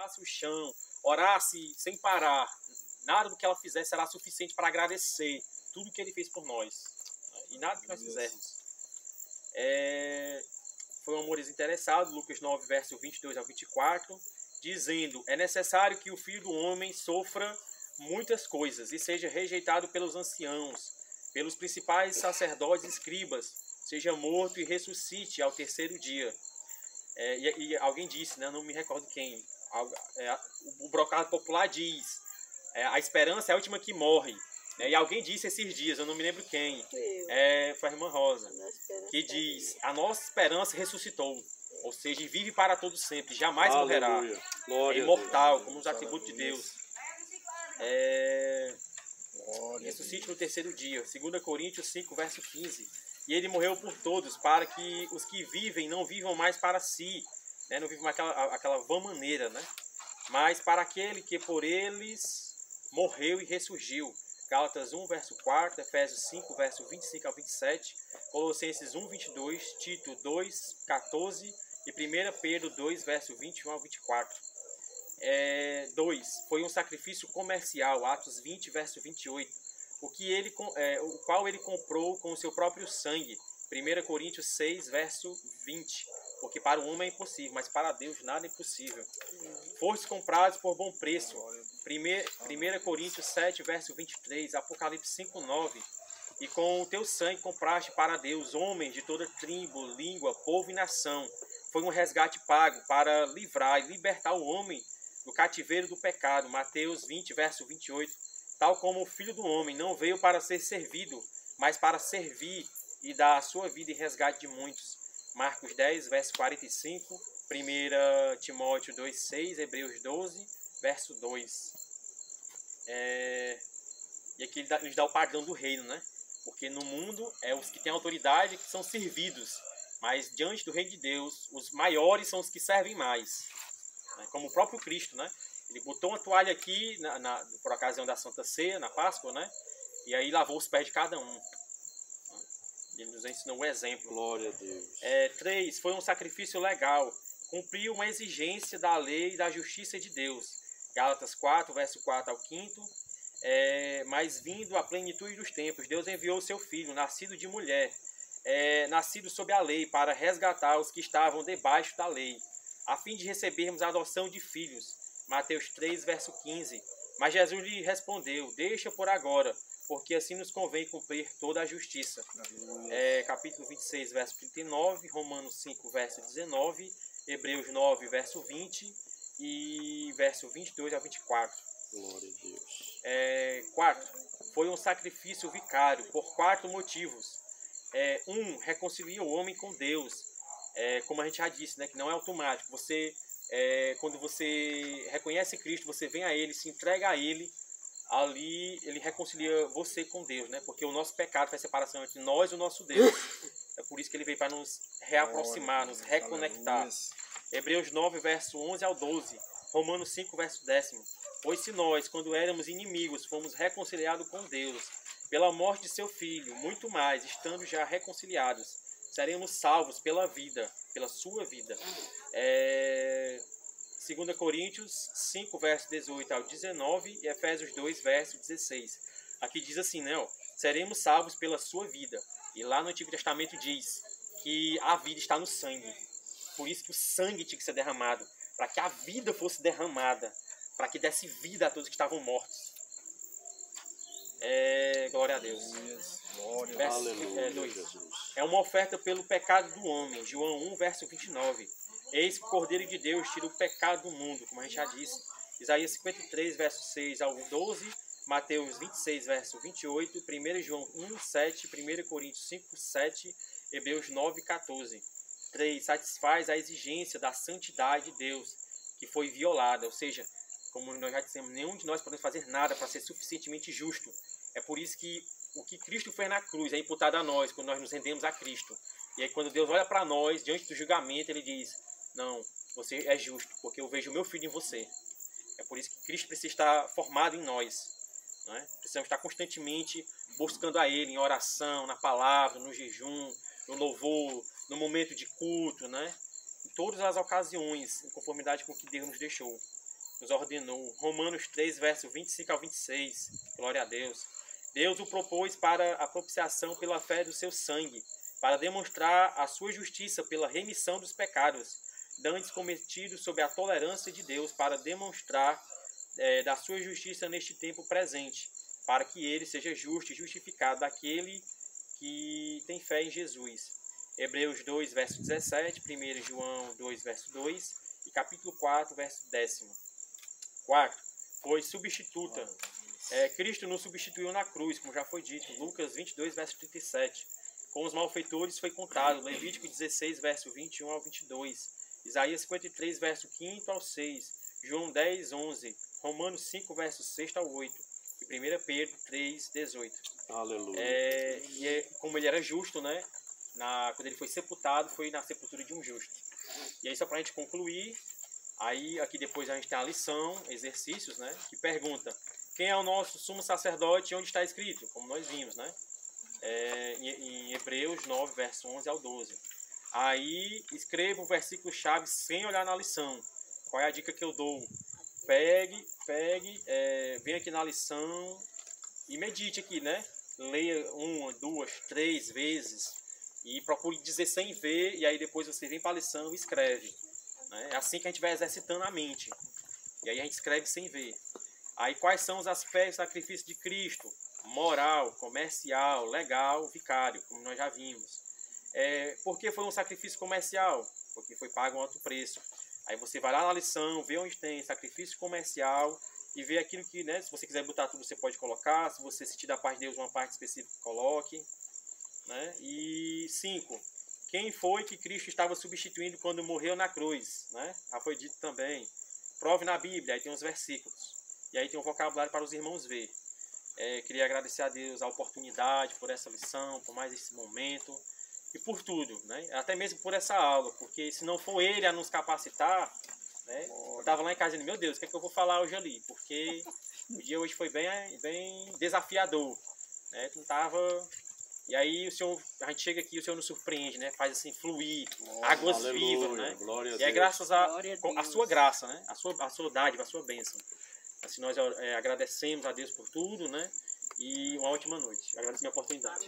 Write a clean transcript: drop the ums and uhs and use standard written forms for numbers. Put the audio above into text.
lavasse o chão, orasse sem parar, nada do que ela fizesse será suficiente para agradecer tudo que ele fez por nós. E nada que nós fizermos. Foi um amor desinteressado, Lucas 9, verso 22 ao 24, dizendo: é necessário que o Filho do Homem sofra muitas coisas e seja rejeitado pelos anciãos, pelos principais sacerdotes e escribas, seja morto e ressuscite ao terceiro dia. E alguém disse, né, não me recordo quem, o brocado popular diz, a esperança é a última que morre. E alguém disse esses dias, eu não me lembro quem, foi a irmã Rosa, que diz: a nossa esperança ressuscitou, ou seja, vive para todo sempre, jamais morrerá. É imortal, como os atributos de Deus. Ressuscite no terceiro dia. 2 Coríntios 5, verso 15. E ele morreu por todos, para que os que vivem não vivam mais para si, né? Não vivam aquela vã maneira, né? Mas para aquele que por eles morreu e ressurgiu. Gálatas 1, verso 4, Efésios 5, verso 25 ao 27, Colossenses 1, 22, Tito 2, 14 e 1 Pedro 2, verso 21 ao 24. 2. Foi um sacrifício comercial, Atos 20, verso 28, o qual ele comprou com o seu próprio sangue, 1 Coríntios 6, verso 20. Porque para o homem é impossível, mas para Deus nada é impossível. Fostes comprados por bom preço. 1 Coríntios 7, verso 23, Apocalipse 5, 9. E com o teu sangue compraste para Deus homens de toda tribo, língua, povo e nação. Foi um resgate pago para livrar e libertar o homem do cativeiro do pecado. Mateus 20, verso 28. Tal como o Filho do Homem não veio para ser servido, mas para servir e dar a sua vida em resgate de muitos. Marcos 10, verso 45, 1 Timóteo 2, 6, Hebreus 12, verso 2. E aqui ele nos dá o padrão do reino, né? Porque no mundo os que têm autoridade que são servidos, mas diante do reino de Deus, os maiores são os que servem mais. Né? Como o próprio Cristo, né? Ele botou uma toalha aqui por ocasião da Santa Ceia, na Páscoa, né? E aí lavou os pés de cada um. Ele nos ensinou um exemplo. Glória a Deus. 3. Foi um sacrifício legal. Cumpriu uma exigência da lei e da justiça de Deus. Gálatas 4, verso 4 ao 5. Mas vindo à plenitude dos tempos, Deus enviou o seu Filho, nascido de mulher, nascido sob a lei, para resgatar os que estavam debaixo da lei, a fim de recebermos a adoção de filhos. Mateus 3, verso 15. Mas Jesus lhe respondeu: deixa por agora, porque assim nos convém cumprir toda a justiça. Capítulo 26, verso 39, Romanos 5, verso 19, Hebreus 9, verso 20 e verso 22 a 24. Glória a Deus. 4. Foi um sacrifício vicário por 4 motivos. 1. Reconcilia o homem com Deus. Como a gente já disse, né, que não é automático. Quando você reconhece Cristo, você vem a Ele, se entrega a Ele, ali Ele reconcilia você com Deus, né? Porque o nosso pecado faz separação entre nós e o nosso Deus. É por isso que Ele veio para nos reaproximar, nos reconectar. Hebreus 9, verso 11 ao 12. Romanos 5, verso 10. Pois se nós, quando éramos inimigos, fomos reconciliados com Deus pela morte de seu Filho, muito mais, estando já reconciliados, seremos salvos pela vida, pela sua vida. 2 Coríntios 5, verso 18 ao 19 e Efésios 2, verso 16. Aqui diz assim, né? Seremos salvos pela sua vida. E lá no Antigo Testamento diz que a vida está no sangue. Por isso que o sangue tinha que ser derramado, para que a vida fosse derramada, para que desse vida a todos que estavam mortos. Glória a Deus. Verso 2. É uma oferta pelo pecado do homem. João 1, verso 29. Eis que o Cordeiro de Deus tira o pecado do mundo, como a gente já disse. Isaías 53, verso 6 ao 12. Mateus 26, verso 28. 1 João 1, 7. 1 Coríntios 5, 7. Hebreus 9, 14. 3. Satisfaz a exigência da santidade de Deus, que foi violada. Ou seja, como nós já dissemos, nenhum de nós podemos fazer nada para ser suficientemente justo. É por isso que o que Cristo fez na cruz é imputado a nós, quando nós nos rendemos a Cristo. E aí quando Deus olha para nós, diante do julgamento, Ele diz: não, você é justo, porque eu vejo o meu filho em você. É por isso que Cristo precisa estar formado em nós. Né? Precisamos estar constantemente buscando a Ele em oração, na palavra, no jejum, no louvor, no momento de culto, né? Em todas as ocasiões, em conformidade com o que Deus nos deixou. nos ordenou. Romanos 3, verso 25 ao 26. Glória a Deus. Deus o propôs para a propiciação pela fé do seu sangue, para demonstrar a sua justiça pela remissão dos pecados, dantes cometidos sob a tolerância de Deus, para demonstrar da sua justiça neste tempo presente, para que ele seja justo e justificado daquele que tem fé em Jesus. Hebreus 2, verso 17, 1 João 2, verso 2 e capítulo 4, verso 10. Quarto, foi substituta. Cristo nos substituiu na cruz, como já foi dito. Lucas 22, verso 37. Com os malfeitores foi contado. Levítico 16, verso 21 ao 22. Isaías 53, verso 5 ao 6. João 10, 11. Romanos 5, verso 6 ao 8. E 1 Pedro 3, 18. Aleluia. Como ele era justo, né? Quando ele foi sepultado, foi na sepultura de um justo. E aí, só para a gente concluir, aí aqui depois a gente tem a lição, exercícios, né? Que pergunta: quem é o nosso sumo sacerdote e onde está escrito? Como nós vimos, né? Em Hebreus 9, verso 11 ao 12. Aí escreva o versículo-chave sem olhar na lição. Qual é a dica que eu dou? Venha aqui na lição e medite aqui, né? Leia 1, 2, 3 vezes e procure dizer sem ver, e aí depois você vem para a lição e escreve. Né? É assim que a gente vai exercitando a mente. E aí a gente escreve sem ver. Aí quais são os aspectos do sacrifício de Cristo? Moral, comercial, legal, vicário, como nós já vimos. Por que foi um sacrifício comercial? Porque foi pago um alto preço. Aí você vai lá na lição, vê onde tem sacrifício comercial e vê aquilo que, né, se você quiser botar tudo, você pode colocar. Se você sentir da parte de Deus uma parte específica, coloque. Né? E 5. Quem foi que Cristo estava substituindo quando morreu na cruz? Né? Já foi dito também. Prove na Bíblia, aí tem uns versículos. E aí tem um vocabulário para os irmãos ver. Queria agradecer a Deus a oportunidade por essa lição, por mais esse momento. E por tudo, né? Até mesmo por essa aula, porque se não for ele a nos capacitar, né? Eu estava lá em casa dizendo, meu Deus, o que é que eu vou falar hoje ali? Porque o dia hoje foi bem desafiador, né? Não tava... E aí a gente chega aqui e o Senhor nos surpreende, né? Faz assim fluir, águas vivas, né? Glória a e Deus. é graças a sua graça, né? A sua dádiva, a sua bênção. Assim nós agradecemos a Deus por tudo, né? E uma ótima noite. Agradeço a minha oportunidade.